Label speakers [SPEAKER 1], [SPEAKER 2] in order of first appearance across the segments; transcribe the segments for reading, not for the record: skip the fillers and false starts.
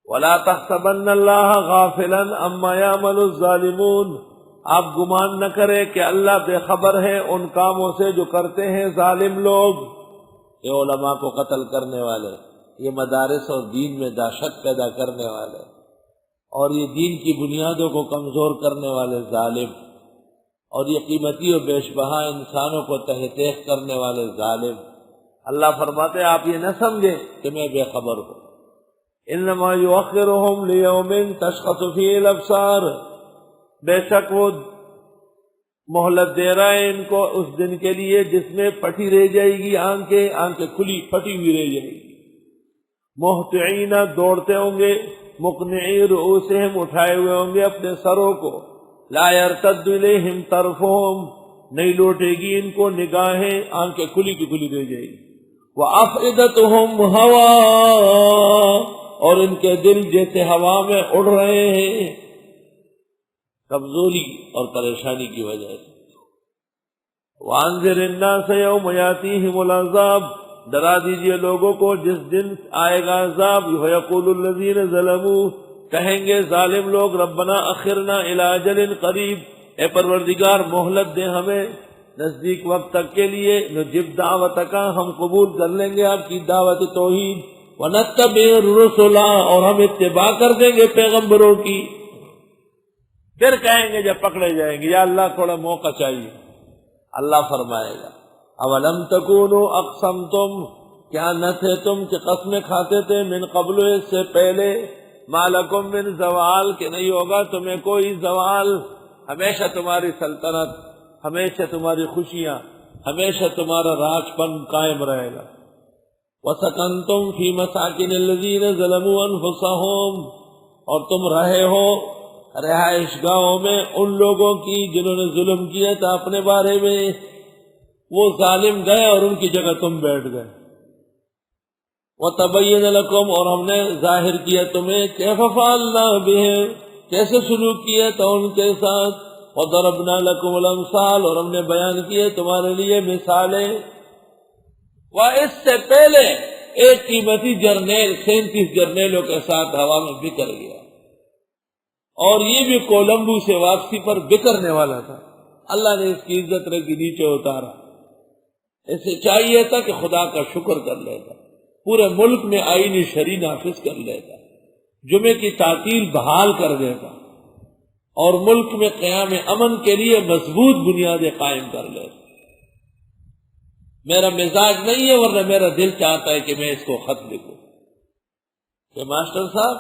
[SPEAKER 1] ولا تحسبن اللہ غافلا عما يعمل الظالمون، آپ گمان نہ کرے کہ اللہ بے خبر ہے ان کاموں سے جو کرتے ہیں ظالم لوگ۔ یہ علماء کو قتل کرنے والے، یہ مدارس اور دین میں دہشت پیدا کرنے والے، اور یہ دین کی بنیادوں کو کمزور کرنے والے ظالم، اور یہ قیمتی و بیش بہا انسانوں کو تہہ تیخ کرنے والے ظالم۔ اللہ فرماتے آپ یہ نہ سمجھے کہ میں بے خبر ہوں۔ انما یؤخرهم لیوم تشخص فیہ الابصار، بے شک وہ مہلت دے رہا ہے ان کو اس دن کے لیے جس میں پھٹی رہ جائے گی آنکھیں کھلی پھٹی ہوئی رہ جائے گی۔ مہطعین دوڑتے ہوں گے، مقنعی رؤوسہم اٹھائے ہوئے ہوں گے اپنے سروں کو، لا یرتد الیہم طرفہم، نہیں لوٹے گی ان کو نگاہیں، آنکھیں کھلی کی کھلی رہ جائے گی۔ وافئدتہم ہوا، اور ان کے دل جیسے ہوا میں اڑ رہے ہیں کمزوری اور پریشانی کی وجہ سے۔ وانذر الناس یوم یاتیہم العذاب، ڈرا دیجئے لوگوں کو جس دن آئے گا عذاب۔ یقول الذین ظلموا، کہیں گے ظالم لوگ، ربنا اخرنا الی اجل قریب، اے پروردگار مہلت دے ہمیں نزدیک وقت تک کے لیے، نجب دعوتک، ہم قبول کر لیں گے آپ کی دعوت توحید، ونتبع الرسل، اور ہم اتباع کر دیں گے پیغمبروں کی۔ پھر کہیں گے جب پکڑے جائیں گے یا اللہ تھوڑا موقع چاہیے، اللہ فرمائے گا اولم تکونوا اقسمتم، کیا نہ تھے تم کہ قسمیں کھاتے تھے من قبل، اس سے پہلے، ما لکم من زوال، کہ نہیں ہوگا تمہیں کوئی زوال، ہمیشہ تمہاری سلطنت، ہمیشہ تمہاری خوشیاں، ہمیشہ تمہارا راج پن قائم رہے گا۔ وَسَكَنْتُمْ فِي مَسَاكِنِ الَّذِينَ ظَلَمُوا أَنفُسَهُمْ، اور تم رہے ہو رہائش گاہوں میں ان لوگوں کی جنہوں نے ظلم کیا تھا اپنے بارے میں، وہ ظالم گئے اور ان کی جگہ تم بیٹھ گئے۔ وَتَبَيَّنَ لَكُمْ، اور ہم نے ظاہر کیا تمہیں، كَيْفَ فَعَلْنَا بِهِمْ، کیسے سلوک کیا تھا ان کے ساتھ۔ وَضَرَبْنَا لَكُمُ الْأَمْثَالَ، اور ہم نے بیان کیے تمہارے لیے مثالیں۔ اس سے پہلے ایک قیمتی جرنیل 37 جرنیلوں کے ساتھ ہوا میں بکھر گیا، اور یہ بھی کولمبو سے واپسی پر بکھرنے والا تھا، اللہ نے اس کی عزت رکھی، نیچے اتارا۔ اسے چاہیے تھا کہ خدا کا شکر کر لیتا، پورے ملک میں آئینی شرعی نافذ کر لیتا، جمعے کی تعطیل بحال کر دیتا، اور ملک میں قیام امن کے لیے مضبوط بنیادیں قائم کر لیتا۔ میرا مزاج نہیں ہے، ورنہ میرا دل چاہتا ہے کہ میں اس کو خط لکھوں کہ ماسٹر صاحب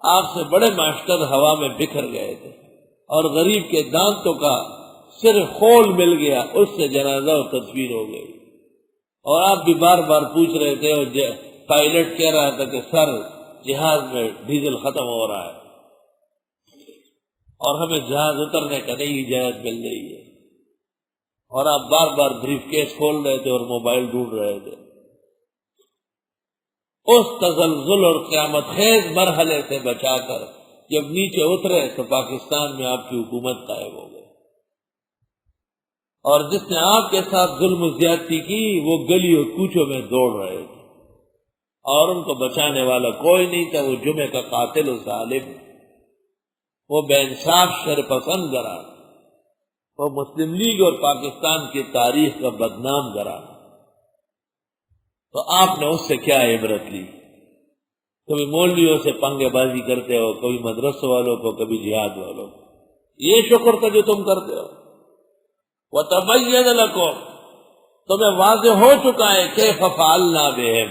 [SPEAKER 1] آپ سے بڑے ماسٹر ہوا میں بکھر گئے تھے، اور غریب کے دانتوں کا صرف خول مل گیا، اس سے جنازہ و تصویر ہو گئی، اور آپ بھی بار بار پوچھ رہے تھے، اور پائلٹ کہہ رہا تھا کہ سر جہاز میں ڈیزل ختم ہو رہا ہے اور ہمیں جہاز اترنے کا نہیں اجازت مل رہی ہے، اور آپ بار بار بریف کیس کھول رہے تھے اور موبائل ڈھونڈ رہے تھے۔ اس تزلزل اور قیامت خیز مرحلے سے بچا کر جب نیچے اترے تو پاکستان میں آپ کی حکومت قائم ہو گئی، اور جس نے آپ کے ساتھ ظلم و زیادتی کی وہ گلی اور کوچوں میں دوڑ رہے تھے، اور ان کو بچانے والا کوئی نہیں تھا۔ وہ جمعے کا قاتل و ظالم، وہ بے انصاف شرپسند گرانا، وہ مسلم لیگ اور پاکستان کی تاریخ کا بدنام گرانا۔ تو آپ نے اس سے کیا عبرت لی؟ کبھی مولویوں سے پنگے بازی کرتے ہو، کبھی مدرسوں والوں کو، کبھی جہاد والوں کو، یہ شکر تھا جو تم کرتے ہو۔ وَتَبَيَّنَ لَكُمْ، تمہیں واضح ہو چکا ہے كَيْفَ فَعَلْنَا بِهِمْ،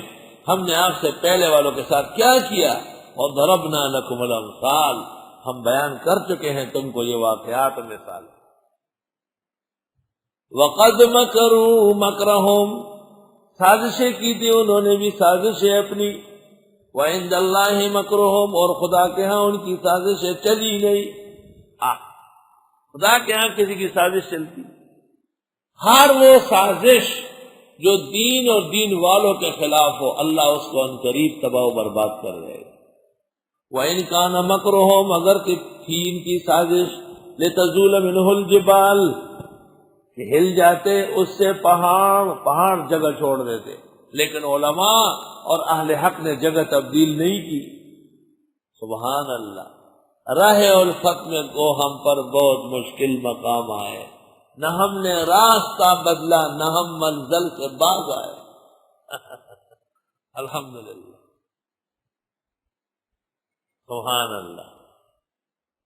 [SPEAKER 1] ہم نے آپ سے پہلے والوں کے ساتھ کیا کیا۔ وَضَرَبْنَا لَكُمُ الْأَمْثَالَ، ہم بیان کر چکے ہیں تم کو یہ واقعات و مثال۔ وَقَدْ مَكَرُوا مَكْرَهُمْ، سازشیں کی تھی انہوں نے بھی سازشیں اپنی۔ وَعِنْدَ اللَّهِ مَكْرُهُمْ، اور خدا کے ہاں ان کی سازشیں چلی نہیں۔ خدا کے ہاں کسی کی سازش چلتی، ہر وہ سازش جو دین اور دین والوں کے خلاف ہو، اللہ اس کو عنقریب تباہ و برباد کر دے گا۔ وَإِنْ كَانَ مَكْرُهُمْ، اگر تھی ان کی سازش لِتَزُولَ مِنْهُ الْجِبَالُ، کہ ہل جاتے اس سے پہاڑ جگہ چھوڑ دیتے، لیکن علماء اور اہل حق نے جگہ تبدیل نہیں کی۔ سبحان اللہ، راہ الفت میں کو ہم پر بہت مشکل مقام آئے، نہ ہم نے راستہ بدلا نہ ہم منزل سے باز آئے۔ الحمدللہ، سبحان اللہ۔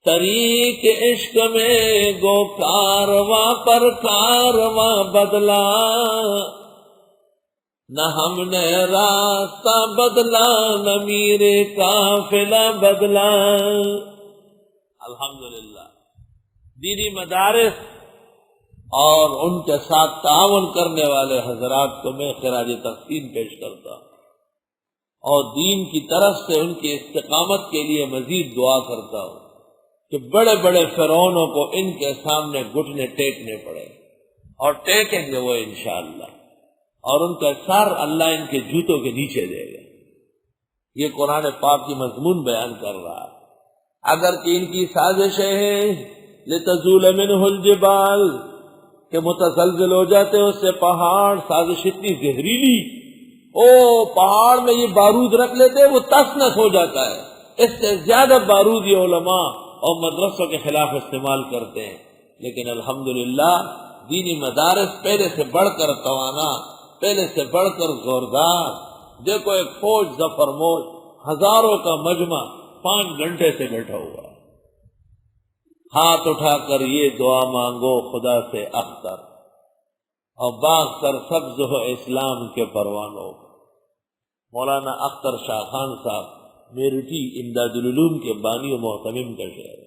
[SPEAKER 1] طریق عشق میں گو کارواں پر کارواں بدلا، نہ ہم نے راستہ بدلا نہ میرے قافلہ بدلا۔ الحمدللہ، دینی مدارس اور ان کے ساتھ تعاون کرنے والے حضرات کو میں خراج تحسین پیش کرتا ہوں، اور دین کی طرف سے ان کی استقامت کے لیے مزید دعا کرتا ہوں کہ بڑے بڑے فرعونوں کو ان کے سامنے گھٹنے ٹیکنے پڑے، اور ٹیکیں گے وہ انشاءاللہ، اور ان کا سر اللہ ان کے جوتوں کے نیچے دے گا۔ یہ قرآن پاک کی مضمون بیان کر رہا ہے۔ اگر کہ ان کی سازشیں ہیں لتزول منہ الجبال، کہ متزلزل ہو جاتے اس سے پہاڑ، سازش اتنی زہریلی، پہاڑ میں یہ بارود رکھ لیتے وہ تس نس ہو جاتا ہے، اس سے زیادہ بارود یہ علماء اور مدرسوں کے خلاف استعمال کرتے ہیں۔ لیکن الحمدللہ دینی مدارس پہلے سے بڑھ کر توانا، پہلے سے بڑھ کر زوردار۔ دیکھو ایک فوج ظفر موج، ہزاروں کا مجمع 5 گھنٹے سے بیٹھا ہوا، ہاتھ اٹھا کر یہ دعا مانگو خدا سے اختر، اور باغ سر سبز ہو اسلام کے پروانوں۔ مولانا اختر شاہ خان صاحب میرٹھی امداد العلوم کے بانی و محتمم کا شعر۔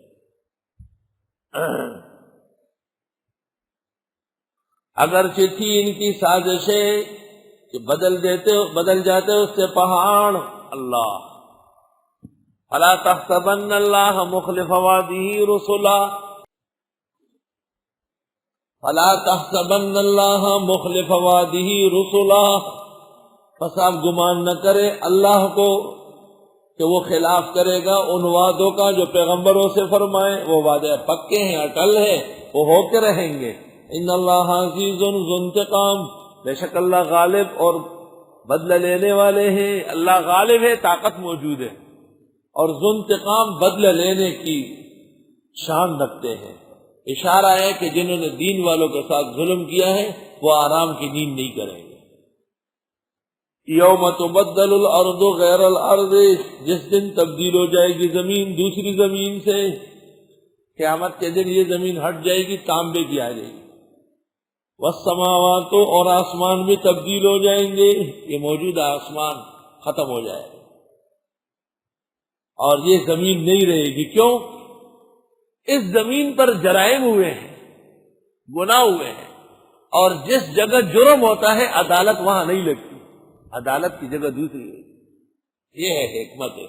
[SPEAKER 1] اگرچہ تھی ان کی سازشیں کہ بدل جاتے اس سے پہاڑ، اللہ فلا تحسبن اللہ مخلف وعدہ رسلا، فلا تحسبن اللہ مخلف وعدہ رسلا، پس آپ گمان نہ کرے اللہ کو کہ وہ خلاف کرے گا ان وعدوں کا جو پیغمبروں سے فرمائے۔ وہ وعدے پکے ہیں، اٹل ہے، وہ ہو کے رہیں گے۔ ان اللہ عزیز ذو انتقام، بے شک اللہ غالب اور بدلہ لینے والے ہیں۔ اللہ غالب ہے، طاقت موجود ہے، اور ذو انتقام بدلہ لینے کی شان رکھتے ہیں۔ اشارہ ہے کہ جنہوں نے دین والوں کے ساتھ ظلم کیا ہے وہ آرام کی نیند نہیں کریں گے۔ یوم تبدل الارض غیر الارض، جس دن تبدیل ہو جائے گی زمین دوسری زمین سے، قیامت کے دن یہ زمین ہٹ جائے گی، تانبے کی آ جائے گی۔ والسماوات، اور آسمان بھی تبدیل ہو جائیں گے، یہ موجودہ آسمان ختم ہو جائے گا اور یہ زمین نہیں رہے گی۔ کیوں؟ اس زمین پر جرائم ہوئے ہیں، گناہ ہوئے ہیں، اور جس جگہ جرم ہوتا ہے عدالت وہاں نہیں لگتی، عدالت کی جگہ دوسری ہے۔ یہ ہے حکمت ہے۔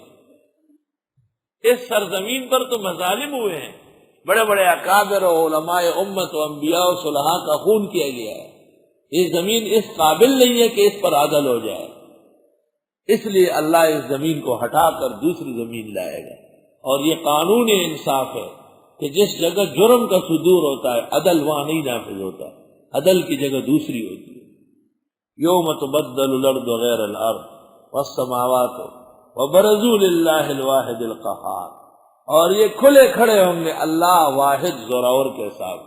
[SPEAKER 1] اس سرزمین پر تو مظالم ہوئے ہیں، بڑے بڑے اکابر و علماء امت و انبیاء و صلحاء کا خون کیا گیا ہے۔ یہ زمین اس قابل نہیں ہے کہ اس پر عدل ہو جائے، اس لیے اللہ اس زمین کو ہٹا کر دوسری زمین لائے گا۔ اور یہ قانون انصاف ہے کہ جس جگہ جرم کا صدور ہوتا ہے عدل وہاں نہیں نافذ ہوتا، عدل کی جگہ دوسری ہوتی ہے۔ یوم تبدل الارض غیر الارض والسماوات وبرزوا للہ الواحد القہار، اور یہ کھلے کھڑے ہوں گے اللہ واحد زوراور کے ساتھ۔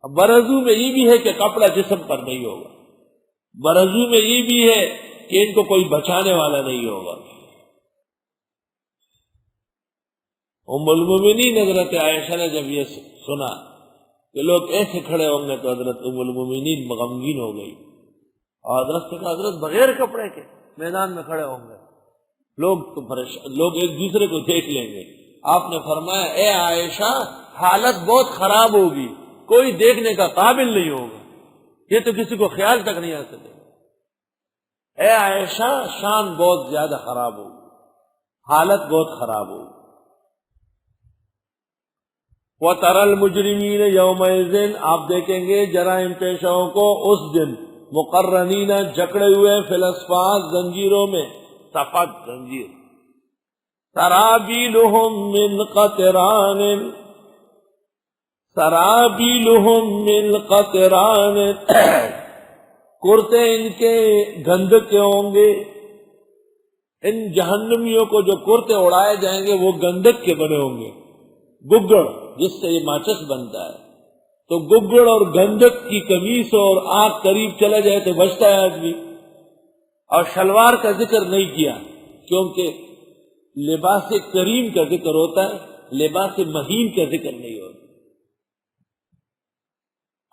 [SPEAKER 1] برزو میں یہ بھی ہے کہ کپڑا جسم پر نہیں ہوگا، برزو میں یہ بھی ہے کہ ان کو کوئی بچانے والا نہیں ہوگا۔ ام المومنین حضرت عائشہ نے جب یہ سنا کہ لوگ ایسے کھڑے ہوں گے تو حضرت ام المومنین غمگین ہو گئی، اور حضرت سے کہا حضرت بغیر کپڑے کے میدان میں کھڑے ہوں گے، لوگ ایک دوسرے کو دیکھ لیں گے۔ آپ نے فرمایا اے عائشہ حالت بہت خراب ہوگی، کوئی دیکھنے کا قابل نہیں ہوگا، یہ تو کسی کو خیال تک نہیں آ سکے۔ اے عائشہ شان بہت زیادہ خراب ہوگی، حالت بہت خراب ہوگی۔ وَتَرَى الْمُجْرِمِينَ يَوْمَئِذٍ، آپ دیکھیں گے جرائم پیشوں کو اس دن مقرنین جکڑے ہوئے فی الاصفاد زنجیروں میں، صفد زنجیر، سرابیلہم من قطران، سرابیلہم من قطران، کرتے ان کے گند کے ہوں گے، ان جہنمیوں کو جو کرتے اڑائے جائیں گے وہ گندک کے بنے ہوں گے، گگڑ جس سے یہ ماچس بنتا ہے، تو گگڑ اور گندک کی قمیص اور آگ قریب چلا جائے تو بچتا ہے آدمی۔ اور شلوار کا ذکر نہیں کیا کیونکہ لباس کریم کا ذکر ہوتا ہے، لباس مہین کا ذکر نہیں ہوتا۔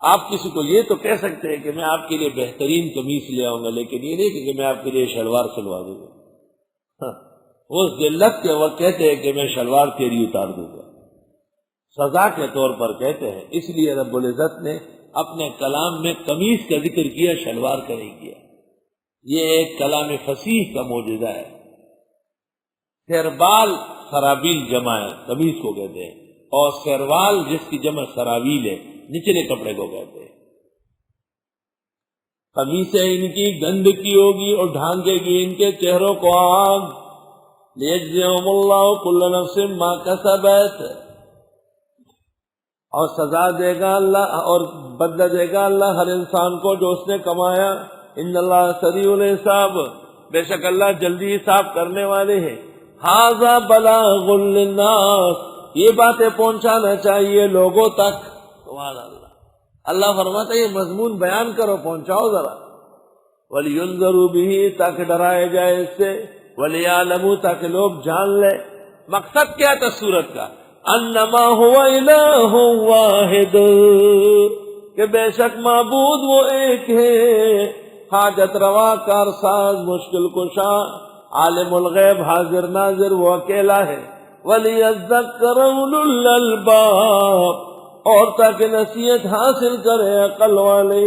[SPEAKER 1] آپ کسی کو یہ تو کہہ سکتے ہیں کہ میں آپ کے لیے بہترین قمیص لے آؤں گا، لیکن یہ نہیں کہ میں آپ کے لیے شلوار سلوا دوں گا۔ وہ ذلت کے وقت کہتے ہیں کہ میں شلوار تیری اتار دوں گا، سزا کے طور پر کہتے ہیں۔ اس لیے رب العزت نے اپنے کلام میں قمیص کا ذکر کیا، شلوار کا نہیں کیا۔ یہ ایک کلام فصیح کا معجزہ ہے۔ سیربال سرابیل جمع ہے، قمیص کو کہتے ہیں، اور سیروال جس کی جمع سراویل ہے، نچلے کپڑے کو کہتے ہیں۔ قمیصیں ان کی گند کی ہوگی اور ڈھانکے گی ان کے چہروں کو آگ۔ لیجزیہم اللہ کل نفس ما کسبت، اور سزا دے گا اللہ اور بدلہ دے گا اللہ ہر انسان کو جو اس نے کمایا۔ ان اللہ سریع الحساب، بے شک اللہ جلدی حساب کرنے والے ہیں۔ ھذا بلاغ للناس، یہ باتیں پہنچانا چاہیے لوگوں تک۔ سبحان اللہ، اللہ فرماتا ہے یہ مضمون بیان کرو، پہنچاؤ ذرا۔ وَلِيُنذَرُوا بِهِ، تاکہ ڈرائے جائے اس سے، وَلِيَعْلَمُوا، تاکہ لوگ جان لیں۔ مقصد کیا تھا سورت کا؟ انما هو الہ واحد، کہ بے شک معبود وہ ایک ہے، حاجت روا، کارساز، مشکل کشا، عالم الغیب، حاضر ناظر، وہ اکیلا ہے۔ وَلِيَذَّكَّرَ أُولُو الْأَلْبَابِ، اور تاکہ نصیحت حاصل کرے عقل والے۔